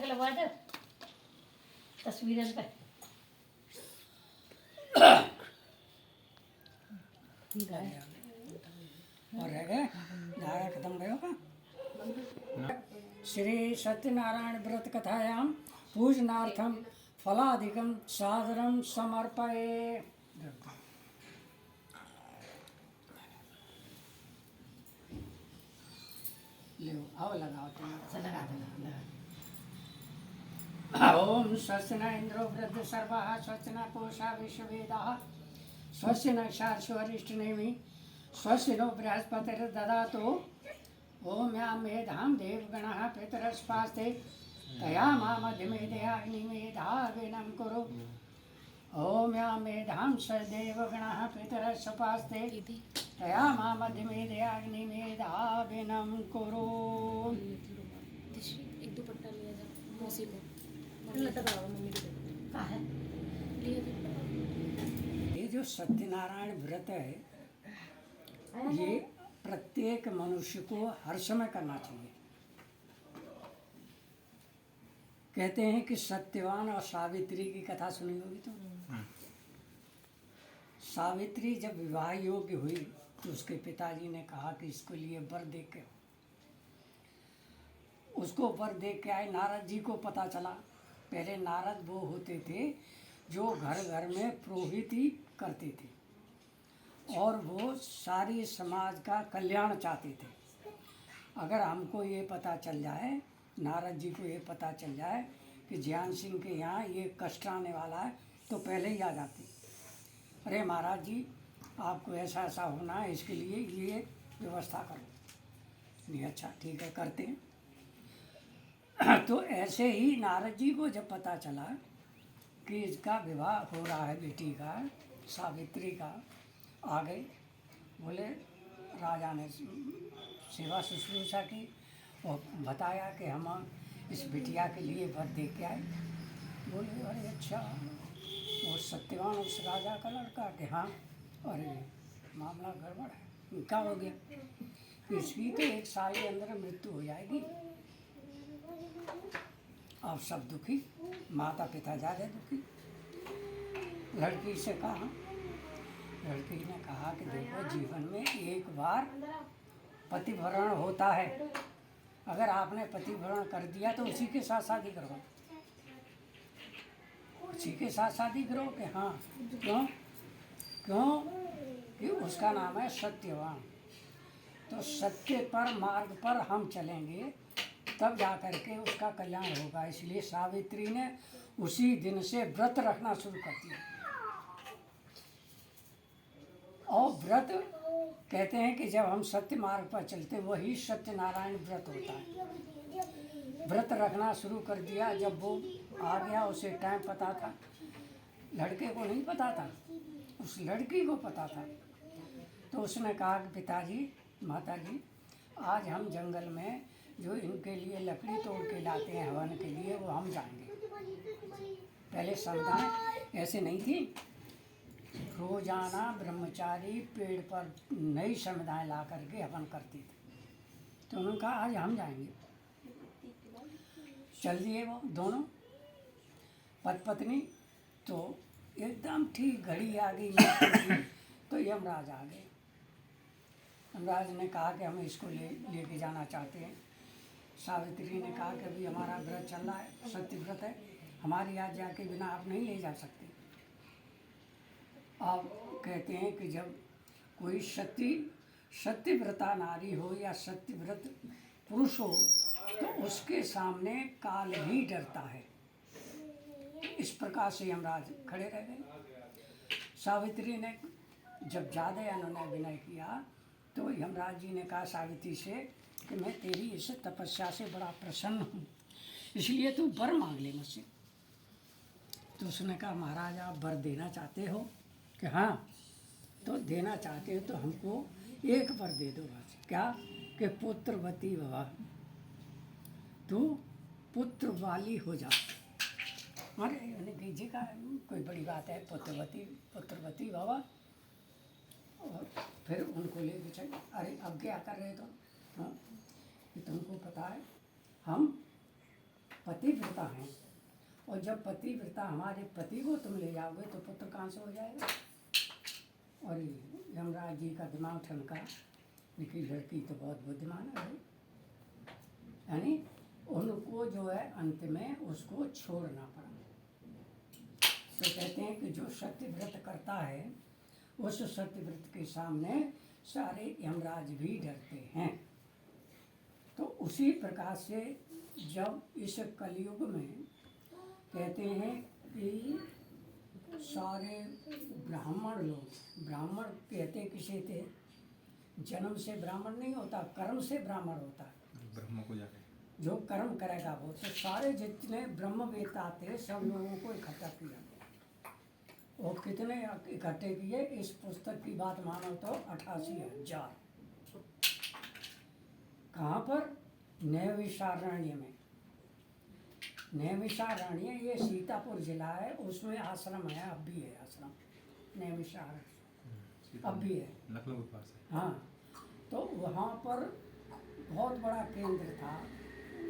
लगवा दो तस्वीरें पे। और रह गए धारा खत्म गए होगा। श्री सत्यनारायण व्रत कथायाम पूजनार्थम फलाधिकम सादरम समर्पये। लो आओ लगाओ तुम लगा दो। ओम स्वस्ति न इंद्रो वृद्ध सर्वाः स्वस्ति न पूषा विश्ववेदाः स्वस्ति न क्षार्षो अरिष्टनेमि स्वस्ति नो बृहस्पतिर्दधातु ओम या मेधां देवगणः पितरस्पास्ते तया मामधिमेधयाग्निमेधाविनं कुरु ओम या मेधां स देवगणः पितरस्पास्ते तया मामधिमेधयाग्निमेधाविनं कुरु। एक दुपट्टा लिया था मौसी को मम्मी को का है ये जो सत्यनारायण व्रत है ये प्रत्येक मनुष्य को हर समय करना चाहिए। कहते हैं कि सत्यवान और सावित्री की कथा सुनी होगी तो सावित्री जब विवाह योग्य हुई तो उसके पिताजी ने कहा कि इसके लिए वर दे के उसको वर दे के आए। नारद जी को पता चला। पहले नारद वो होते थे जो घर घर में पुरोहिती करते थे और वो सारी समाज का कल्याण चाहते थे। अगर हमको ये पता चल जाए, नारद जी को ये पता चल जाए कि ज्ञान सिंह के यहाँ ये कष्ट आने वाला है तो पहले ही आ जाते, अरे महाराज जी आपको ऐसा ऐसा होना है, इसके लिए ये व्यवस्था करो। नहीं अच्छा ठीक है करते हैं। तो ऐसे ही नारद जी को जब पता चला कि इसका विवाह हो रहा है बेटी का सावित्री का, आ गए। बोले राजा ने सेवा शुश्रूषा की और बताया कि हम इस बिटिया के लिए वर दे के आए। बोले अरे अच्छा वो सत्यवान उस राजा का लड़का कि हाँ, अरे मामला गड़बड़ है, क्या हो गया? इसकी तो 1 साल के अंदर मृत्यु हो जाएगी। अब सब दुखी, माता पिता ज़्यादा दुखी। लड़की से कहा, लड़की ने कहा कि देखो जीवन में एक बार पतिभरण होता है, अगर आपने पतिभरण कर दिया तो उसी के साथ शादी करो, उसी के साथ शादी करो। कि हाँ क्यों? क्यों कि उसका नाम है सत्यवान। तो सत्य पर मार्ग पर हम चलेंगे तब जा कर के उसका कल्याण होगा। इसलिए सावित्री ने उसी दिन से व्रत रखना शुरू कर दिया। और व्रत कहते हैं कि जब हम सत्य मार्ग पर चलते वही सत्यनारायण व्रत होता है। व्रत रखना शुरू कर दिया। जब वो आ गया उसे टाइम पता था, लड़के को नहीं पता था, उस लड़की को पता था। तो उसने कहा कि पिताजी माताजी आज हम जंगल में जो इनके लिए लकड़ी तोड़ के लाते हैं हवन के लिए वो हम जाएंगे। पहले संविधान ऐसे नहीं थी, रोजाना ब्रह्मचारी पेड़ पर नई संविधाएं ला करके हवन करते थे। तो उन्होंने कहा आज हम जाएंगे। चल दिए वो दोनों पति पत्नी। तो एकदम ठीक घड़ी आ गई तो यमराज आ गए। यमराज ने कहा कि हम इसको लेके जाना चाहते हैं। सावित्री ने कहा कि अभी हमारा व्रत चल रहा है, सत्य व्रत है, हमारी आज्ञा के बिना आप नहीं ले जा सकते। आप कहते हैं कि जब कोई सत्यव्रता नारी हो या सत्यव्रत पुरुष हो तो उसके सामने काल भी डरता है। इस प्रकार से यमराज खड़े रह गए। सावित्री ने जब ज़्यादा उन्होंने विनय किया तो यमराज जी ने कहा सावित्री से कि मैं तेरी इस तपस्या से बड़ा प्रसन्न हूँ, इसलिए तू वर मांग ले मुझसे। तो उसने कहा महाराज आप वर देना चाहते हो? कि हाँ, तो देना चाहते हो तो हमको एक वर दे दो बस। क्या? कि पुत्रवती भवा, तू पुत्र वाली हो जा। अरे उन्हें कीजिए का कोई बड़ी बात है, पुत्रवती भवा। और फिर उनको लेके चले। अरे अब क्या कर रहे तो? हाँ कि तुमको पता है हम पतिव्रता हैं, और जब पतिव्रता हमारे पति को तुम ले जाओगे तो पुत्र कहाँ से हो जाएगा। और यमराज जी का दिमाग ठनका, लेकिन लड़की तो बहुत बुद्धिमान है भाई, यानी उनको जो है अंत में उसको छोड़ना पड़ा। तो कहते हैं कि जो सत्यव्रत करता है उस सत्यव्रत के सामने सारे यमराज भी डरते हैं। तो उसी प्रकार से जब इस कलयुग में कहते हैं कि सारे ब्राह्मण लोग, ब्राह्मण कहते किसे थे, जन्म से ब्राह्मण नहीं होता, कर्म से ब्राह्मण होता है, ब्रह्म को जाके जो कर्म करेगा वो। तो सारे जितने ब्रह्मवेत्ता थे सब लोगों को इकट्ठा किया, और कितने इकट्ठे किए, इस पुस्तक की बात मानो तो 88,000। कहाँ पर, नैमिषारण्य में। नैमिषारण्य ये सीतापुर जिला है, उसमें आश्रम है, अब भी है आश्रम नैमिषारण्य, अब भी है। लखनऊ के पास है। हाँ, तो वहाँ पर बहुत बड़ा केंद्र था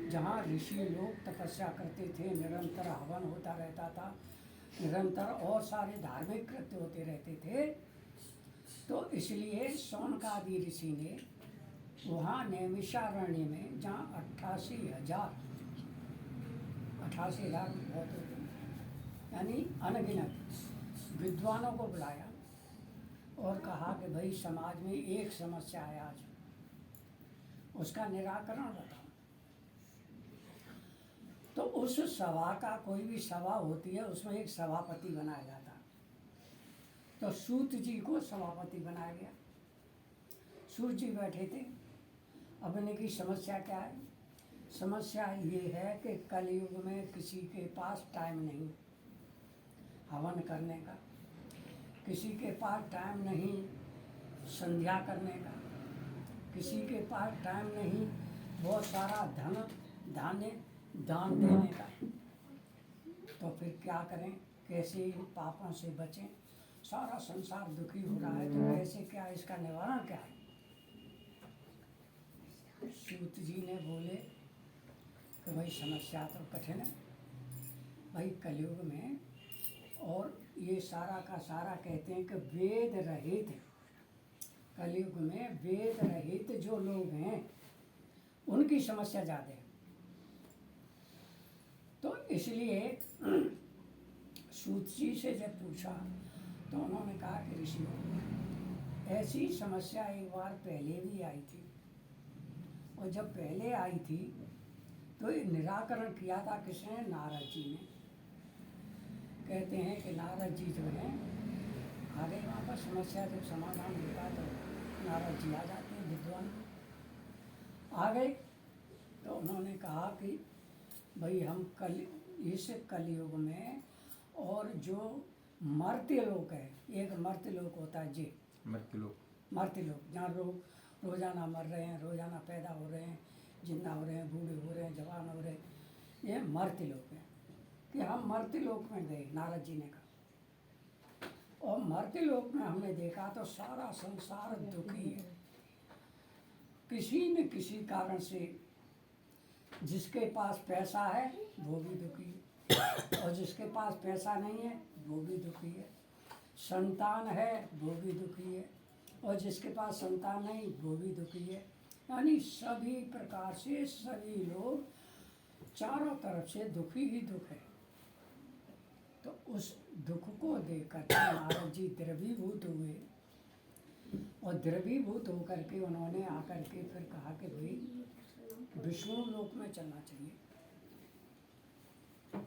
जहाँ ऋषि लोग तपस्या करते थे, निरंतर हवन होता रहता था, निरंतर और सारे धार्मिक कृत्य होते रहते थे। तो इसलिए शौनकादि ऋषि ने वहाँ नैमिषारण्य में, जहाँ 88,000 बहुत होते हैं, यानी अनगिनत विद्वानों को बुलाया और कहा कि भाई समाज में एक समस्या है आज, उसका निराकरण बताओ। तो उस सभा का, कोई भी सभा होती है उसमें एक सभापति बनाया जाता है। तो सूत जी को सभापति बनाया गया। सूत जी बैठे थे, अब इनकी समस्या क्या है। समस्या ये है कि कलयुग में किसी के पास टाइम नहीं हवन करने का, किसी के पास टाइम नहीं संध्या करने का, किसी के पास टाइम नहीं बहुत सारा धन धान्य दान देने का। तो फिर क्या करें, कैसे इन पापों से बचें। सारा संसार दुखी हो रहा है, तो कैसे, क्या इसका निवारण क्या है। सूत जी ने बोले कि भाई समस्या तो कठिन है भाई, कलयुग में, और ये सारा का सारा कहते हैं कि वेद रहित, कलयुग में वेद रहित जो लोग हैं उनकी समस्या ज़्यादा है। तो इसलिए सूत जी से जब पूछा तो उन्होंने कहा कि ऋषियों, ऐसी समस्या एक बार पहले भी आई थी, और जब पहले आई थी तो ये निराकरण किया था किसने, नारद जी ने। कहते हैं कि नारद जी जो हैं आगे वहाँ पर समस्या जब समाधान होता तो नारद जी आ जाते हैं, विद्वान आ गए। तो उन्होंने कहा कि भाई हम इस कलयुग में, और जो मर्त्य लोक है, एक मर्त्य लोक होता है जी, मर्त्य लोक जहाँ लोग रोज़ाना मर रहे हैं, रोज़ाना पैदा हो रहे हैं, जिंदा हो रहे हैं, बूढ़े हो रहे हैं, जवान हो रहे हैं, ये मर्त्य लोक है। कि हम मर्त्य लोक में गए, नारद जी ने कहा, और मर्त्य लोक में हमने देखा तो सारा संसार दुखी है, किसी न किसी कारण से। जिसके पास पैसा है वो भी दुखी है, और जिसके पास पैसा नहीं है वो भी दुखी है। संतान है वो भी दुखी है, और जिसके पास संतान नहीं वो भी दुखी है। यानी सभी प्रकार से सभी लोग चारों तरफ से दुखी ही दुख है। तो उस दुख को देखकर नारद जी द्रवीभूत हुए, और द्रवीभूत होकर के उन्होंने आकर के फिर कहा कि भाई विष्णु लोक में चलना चाहिए।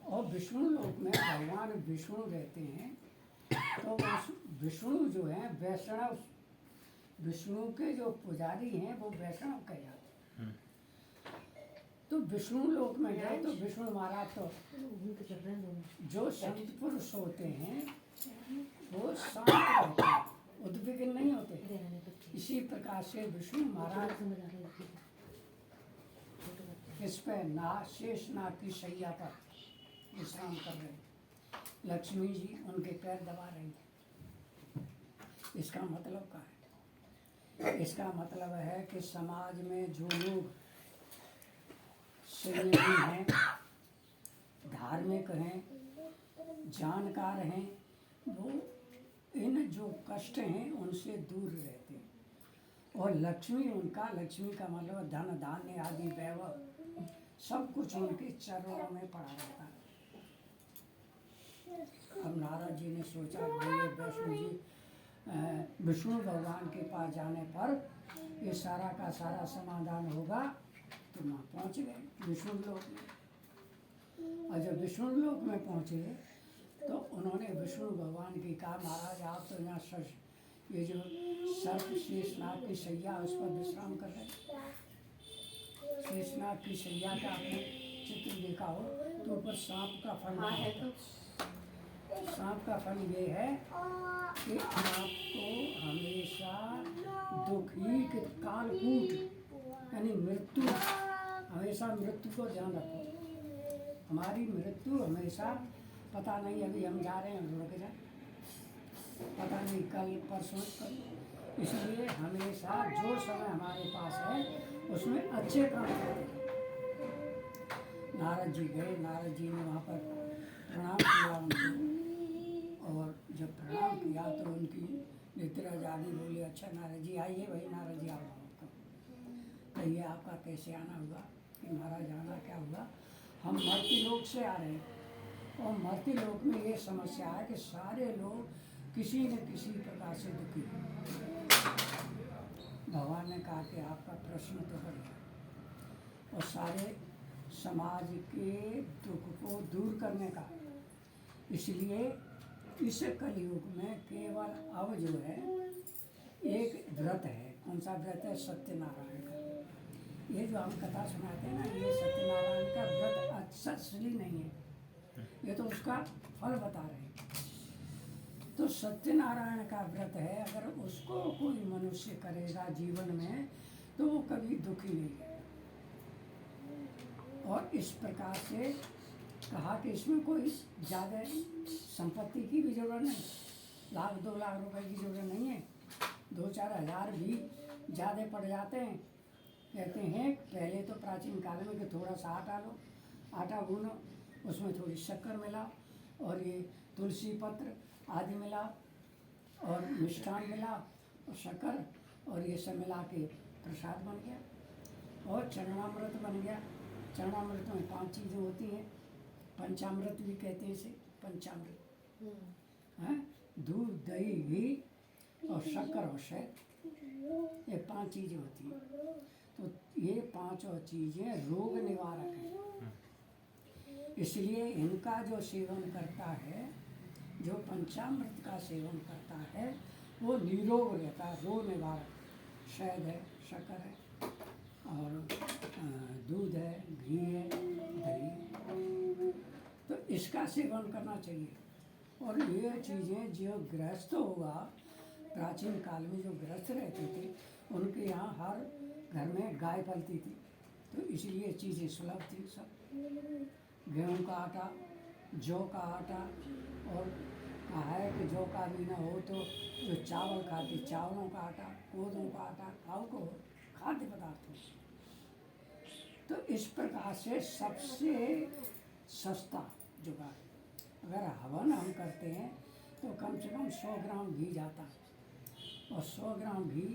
और विष्णु लोक में भगवान विष्णु रहते हैं। तो उस विष्णु जो है वैष्णव, विष्णु के जो पुजारी हैं वो वैष्णव कहे जाते हैं। तो विष्णु लोक में गए तो विष्णु महाराज तो जो संत पुरुष होते हैं वो शांत रहते हैं, उद्विग्न नहीं होते। इसी प्रकार से विष्णु महाराज इस पे शेषनाग की शैया पर विश्राम कर रहे हैं। लक्ष्मी जी उनके पैर दबा रही हैं। इसका मतलब क्या है? इसका मतलब है कि समाज में जो लोग संयमी हैं, विवेक हैं, जानकार हैं, वो इन जो कष्ट हैं उनसे दूर रहते हैं। और लक्ष्मी उनका, लक्ष्मी का मतलब धन धान्य आदि वैभव सब कुछ उनके चरणों में पड़ा रहता है। अब नारद जी ने सोचा भैया वैष्णो जी विष्णु भगवान के पास जाने पर ये सारा का सारा समाधान होगा, तो वहाँ पहुँच गए विष्णु लोक में। और जब विष्णु लोक में पहुँचे तो उन्होंने विष्णु भगवान की कहा, महाराज आप तो यहाँ ये जो सर्प शेषनाग की सैया उस पर विश्राम कर रहे। शेषनाग की सैया का आपने चित्र देखा हो तो ऊपर सांप का फन है। सांप का फन ये है कि आपको हमेशा दुख ही कालकूट यानी मृत्यु, हमेशा मृत्यु को ध्यान रखो। हमारी मृत्यु हमेशा पता नहीं, अभी हम जा रहे हैं रुक जाए, पता नहीं कल परसों कल। इसलिए हमेशा जो समय हमारे पास है उसमें अच्छे काम करते। नारद जी गए, नारद जी ने वहाँ पर प्रणाम किया उनको, और जब प्रणाम किया तो उनकी नेत्र आदि बोले, अच्छा नारद जी आइए। भाई नारद जी आओ, तो ये आपका कैसे आना हुआ? कि महाराज आना क्या हुआ, हम मर्त्य लोक से आ रहे हैं और मर्त्य लोक में ये समस्या है कि सारे लोग किसी न किसी प्रकार से दुखी हैं। भगवान ने कहा कि आपका प्रश्न तो बढ़िया, और सारे समाज के दुख को दूर करने का, इसलिए इस कलयुग में केवल अब जो है एक व्रत है। कौन सा व्रत है? सत्यनारायण का। ये जो हम कथा सुनाते हैं ना, ये सत्यनारायण का व्रत अच्छा असली नहीं है, ये तो उसका फल बता रहे हैं। तो सत्यनारायण का व्रत है, अगर उसको कोई मनुष्य करेगा जीवन में तो वो कभी दुखी नहीं है। और इस प्रकार से कहा कि इसमें कोई ज़्यादा संपत्ति की भी जरूरत नहीं, 1,00,000 2,00,000 रुपए की जरूरत नहीं है, 2-4 हज़ार भी ज़्यादा पड़ जाते हैं। कहते हैं पहले तो प्राचीन काल में कि थोड़ा सा आटा लो, आटा गूनो, उसमें थोड़ी शक्कर मिलाओ और ये तुलसी पत्र आदि मिलाओ और मिष्ठान मिलाओ और शक्कर, और ये सब मिला के प्रसाद बन गया। और चरणामृत बन गया। चरणामृत में 5 चीज़ें होती हैं, पंचामृत भी कहते हैं इसे, पंचामृत हैं, दूध दही घी और शक्कर और शहद, ये 5 चीज़ें होती हैं। तो ये 5 चीज़ें रोग निवारक हैं, इसलिए इनका जो सेवन करता है, जो पंचामृत का सेवन करता है वो निरोग रहता है, रोग निवारक। शहद है, शक्कर है और दूध है, घी है, दही है, तो इसका सेवन करना चाहिए। और ये चीज़ें जो गृहस्थ होगा, प्राचीन काल में जो गृहस्थ रहते थे उनके यहाँ हर घर में गाय पलती थी, तो इसलिए चीज़ें सुलभ थी सब। गेहूँ का आटा, जौ का आटा, और कहा है कि जौ का भी ना हो तो जो चावल खाते, चावलों का आटा, कोदों का आटा खाओ को खाद्य पदार्थ हो। तो इस प्रकार से सबसे सस्ता जुगाड़, अगर हवन हम करते हैं तो कम से कम 100 ग्राम घी जाता है, और 100 ग्राम घी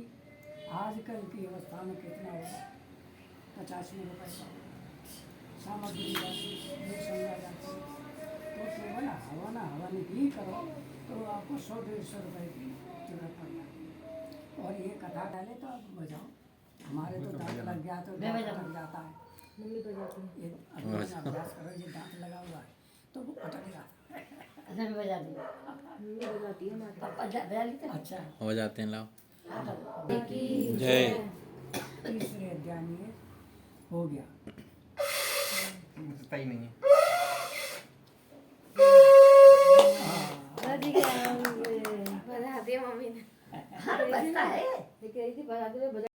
आजकल की अवस्था में कितना होगा? 85 रुपये का सामग्री ये समझा जाता है। तो केवल हवन ही करो तो आपको 100-150 रुपये की जरूरत पड़ जाती है। और ये कथा डाले तो आप बजाओ, हमारे तो दांत लग गया तो दांत लग जाता है। मम्मी पर जाती है। ये अभ्यास करो, ये दांत लगा हुआ है तो वो अटक जाता है। अच्छा मैं बजा दी, मम्मी बजाती है माता। पापा बजा लेते हैं। अच्छा, हो जाते हैं लाओ। जय। तीसरे अध्याय में हो गया। पता ही नहीं है। बजा दिया मम्मी ने। हाँ बजता है। लेकिन बजा